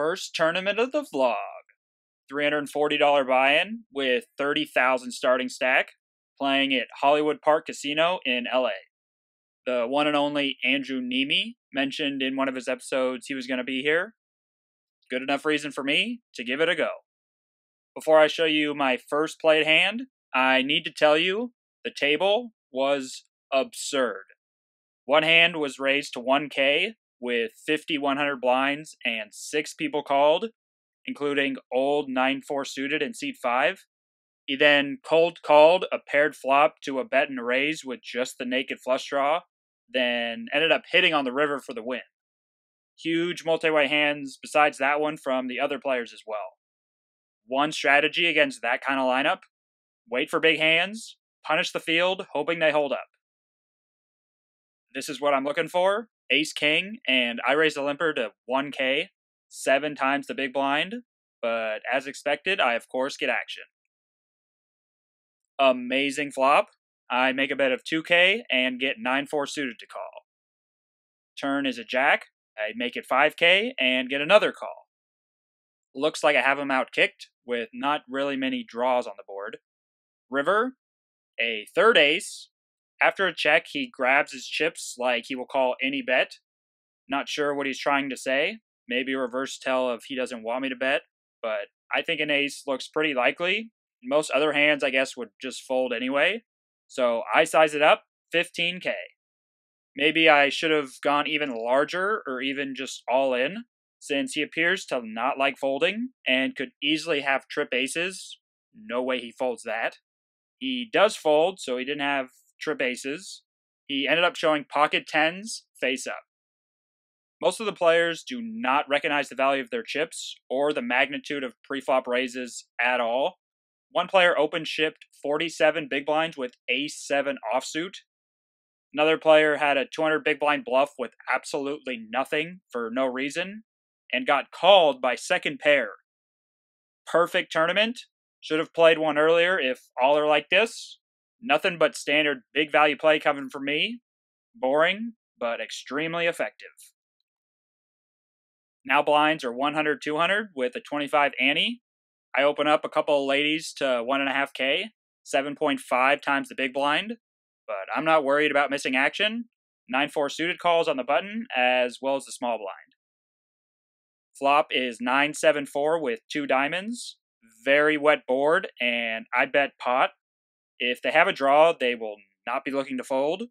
First tournament of the vlog. $340 buy-in with 30,000 starting stack, playing at Hollywood Park Casino in LA. The one and only Andrew Neeme mentioned in one of his episodes he was going to be here. Good enough reason for me to give it a go. Before I show you my first played hand, I need to tell you the table was absurd. One hand was raised to 1K with 5,100 blinds and 6 people called, including old 9-4 suited in seat 5. He then cold called a paired flop to a bet and a raise with just the naked flush draw, then ended up hitting on the river for the win. Huge multi-way hands besides that one from the other players as well. One strategy against that kind of lineup: wait for big hands, punish the field, hoping they hold up. This is what I'm looking for: ace-king, and I raised the limper to 1K, 7 times the big blind, but as expected, I of course get action. Amazing flop. I make a bet of 2K and get 9-4 suited to call. Turn is a jack. I make it 5K and get another call. Looks like I have him out-kicked, with not really many draws on the board. River, a third ace. After a check, he grabs his chips like he will call any bet. Not sure what he's trying to say. Maybe a reverse tell of he doesn't want me to bet, but I think an ace looks pretty likely. Most other hands, I guess, would just fold anyway. So I size it up, 15K. Maybe I should have gone even larger or even just all in, since he appears to not like folding and could easily have trip aces. No way he folds that. He does fold, so he didn't have trip aces. He ended up showing pocket 10s face up. Most of the players do not recognize the value of their chips or the magnitude of preflop raises at all. One player open shipped 47 big blinds with ace-7 offsuit. Another player had a 200 big blind bluff with absolutely nothing for no reason and got called by second pair. Perfect tournament. Should have played one earlier if all are like this. Nothing but standard big value play coming from me. Boring, but extremely effective. Now blinds are 100, 200 with a 25 ante. I open up a couple of ladies to 1.5K, 7.5 times the big blind, but I'm not worried about missing action. 9-4 suited calls on the button, as well as the small blind. Flop is 9-7-4 with 2 diamonds. Very wet board, and I bet pot. If they have a draw, they will not be looking to fold.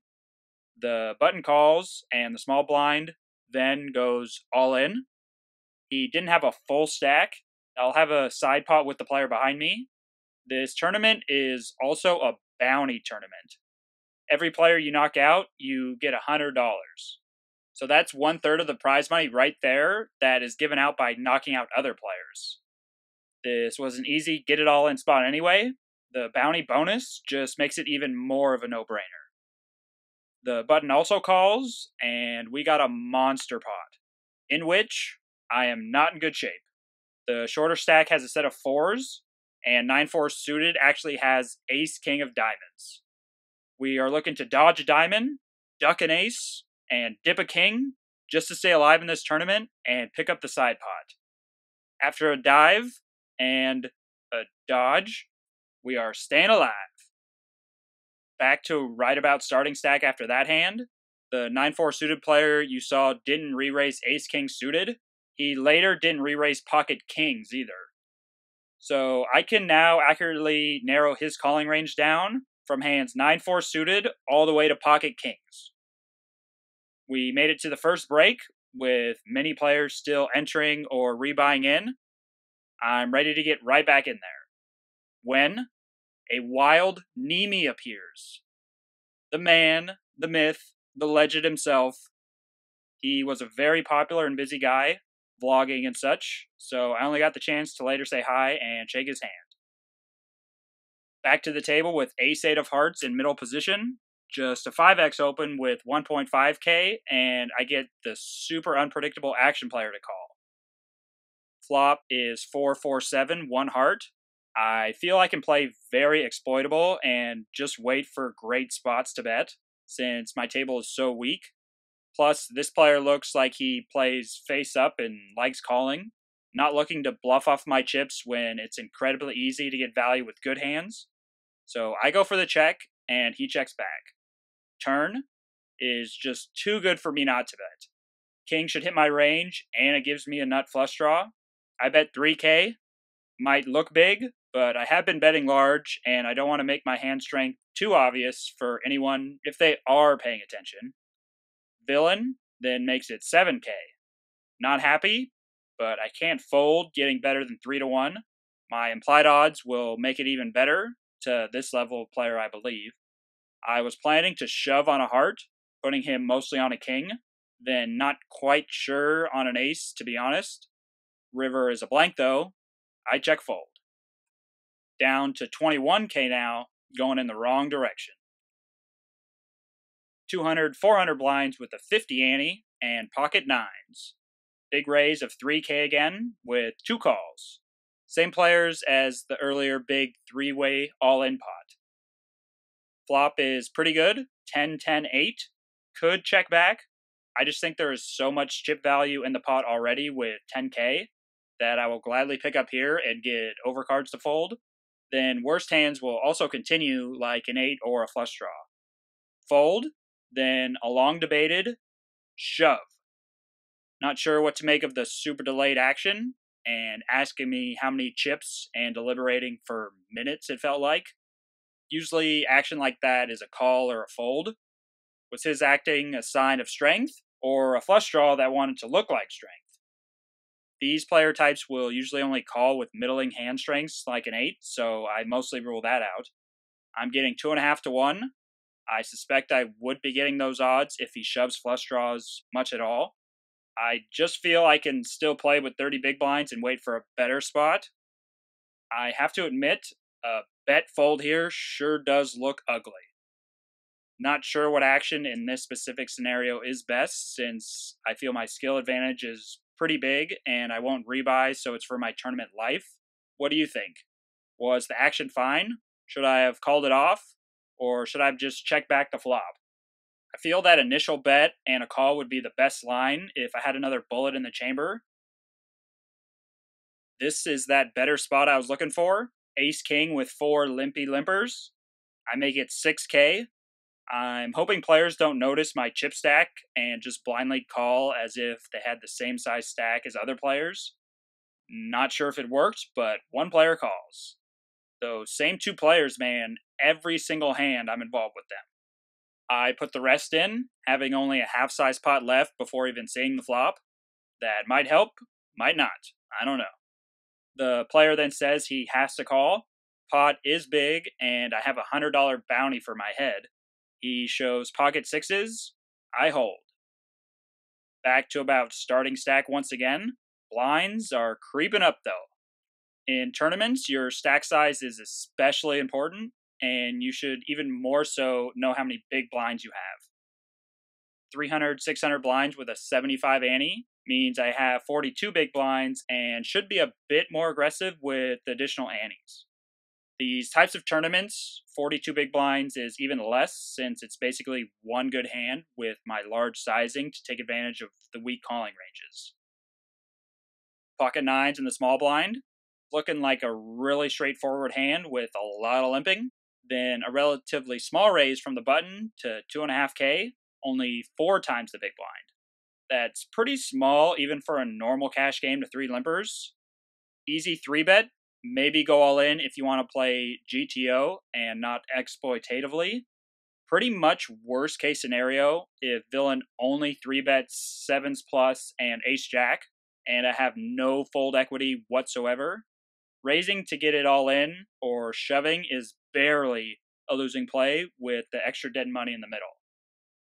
The button calls, and the small blind then goes all in. He didn't have a full stack. I'll have a side pot with the player behind me. This tournament is also a bounty tournament. Every player you knock out, you get $100. So that's 1/3 of the prize money right there that is given out by knocking out other players. This was an easy get-it-all-in spot anyway. The bounty bonus just makes it even more of a no-brainer. The button also calls, and we got a monster pot, in which I am not in good shape. The shorter stack has a set of 4s, and 9-4 suited actually has ace-king of diamonds. We are looking to dodge a diamond, duck an ace, and dip a king just to stay alive in this tournament and pick up the side pot. After a dive and a dodge, we are staying alive. Back to right about starting stack after that hand. The 9-4 suited player you saw didn't re-raise ace-king suited. He later didn't re-raise pocket kings either. So I can now accurately narrow his calling range down from hands 9-4 suited all the way to pocket kings. We made it to the first break with many players still entering or rebuying in. I'm ready to get right back in there when a wild Neeme appears. The man, the myth, the legend himself. He was a very popular and busy guy, vlogging and such, so I only got the chance to later say hi and shake his hand. Back to the table with ace-8 of hearts in middle position, just a 5x open with 1.5K, and I get the super unpredictable action player to call. Flop is 4-4-7, 1 heart. I feel I can play very exploitable and just wait for great spots to bet, since my table is so weak. Plus, this player looks like he plays face up and likes calling. not looking to bluff off my chips when it's incredibly easy to get value with good hands. So I go for the check, and he checks back. Turn is just too good for me not to bet. King should hit my range, and it gives me a nut flush draw. I bet 3K. Might look big, but I have been betting large, and I don't want to make my hand strength too obvious for anyone if they are paying attention. Villain then makes it 7K. Not happy, but I can't fold getting better than 3 to 1. My implied odds will make it even better to this level of player, I believe. I was planning to shove on a heart, putting him mostly on a king, then not quite sure on an ace, to be honest. River is a blank, though. I check fold. Down to 21K now, going in the wrong direction. 200, 400 blinds with a 50 ante and pocket nines. Big raise of 3K again with 2 calls. Same players as the earlier big 3-way all-in pot. Flop is pretty good, 10, 10, 8. Could check back. I just think there is so much chip value in the pot already with 10K that I will gladly pick up here and get overcards to fold. Then worst hands will also continue like an 8 or a flush draw. Fold, then a long debated shove. Not sure what to make of the super delayed action, and asking me how many chips and deliberating for minutes it felt like. Usually action like that is a call or a fold. Was his acting a sign of strength, or a flush draw that wanted to look like strength? These player types will usually only call with middling hand strengths like an 8, so I mostly rule that out. I'm getting 2.5 to 1. I suspect I would be getting those odds if he shoves flush draws much at all. I just feel I can still play with 30 big blinds and wait for a better spot. I have to admit, a bet fold here sure does look ugly. Not sure what action in this specific scenario is best, since I feel my skill advantage is pretty big and I won't rebuy, so it's for my tournament life. What do you think? Was the action fine? Should I have called it off? Or should I have just checked back the flop? I feel that initial bet and a call would be the best line if I had another bullet in the chamber. This is that better spot I was looking for. Ace King with 4 limpy limpers. I make it 6K. I'm hoping players don't notice my chip stack and just blindly call as if they had the same size stack as other players. Not sure if it worked, but one player calls. Those same 2 players, man, every single hand I'm involved with them. I put the rest in, having only a half-size pot left before even seeing the flop. That might help, might not. I don't know. The player then says he has to call. Pot is big, and I have a $100 bounty for my head. He shows pocket sixes. I hold. Back to about starting stack once again. Blinds are creeping up, though. In tournaments, your stack size is especially important, and you should even more so know how many big blinds you have. 300, 600 blinds with a 75 ante means I have 42 big blinds and should be a bit more aggressive with the additional antes. These types of tournaments, 42 big blinds is even less since it's basically one good hand with my large sizing to take advantage of the weak calling ranges. Pocket nines in the small blind, looking like a really straightforward hand with a lot of limping. Then a relatively small raise from the button to 2.5K, only 4 times the big blind. That's pretty small even for a normal cash game to 3 limpers. Easy 3-bet, maybe go all in if you want to play GTO and not exploitatively. Pretty much worst case scenario if villain only 3-bets 7s plus and ace jack, and I have no fold equity whatsoever. Raising to get it all in or shoving is barely a losing play with the extra dead money in the middle.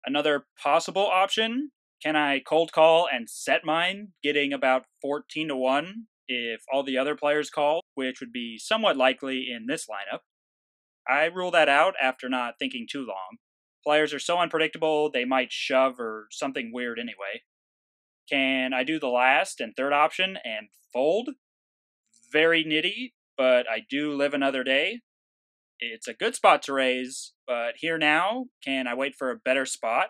Another possible option, can I cold call and set mine, getting about 14 to 1 if all the other players call, which would be somewhat likely in this lineup. I rule that out after not thinking too long. Players are so unpredictable, they might shove or something weird anyway. Can I do the last and third option and fold? Very nitty, but I do live another day. It's a good spot to raise, but here now, can I wait for a better spot?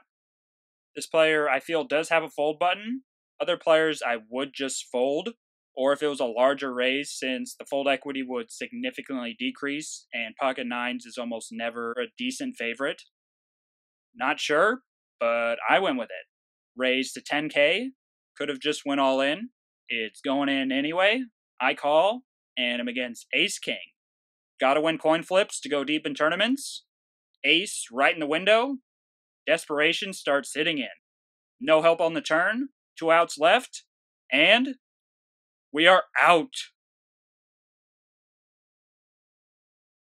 This player, I feel, does have a fold button. Other players, I would just fold. or if it was a larger raise since the fold equity would significantly decrease and pocket nines is almost never a decent favorite. Not sure, but I went with it. Raised to 10K, could have just went all in. It's going in anyway. I call, and I'm against Ace King. Gotta win coin flips to go deep in tournaments. Ace right in the window. Desperation starts hitting in. No help on the turn. 2 outs left. And we are out.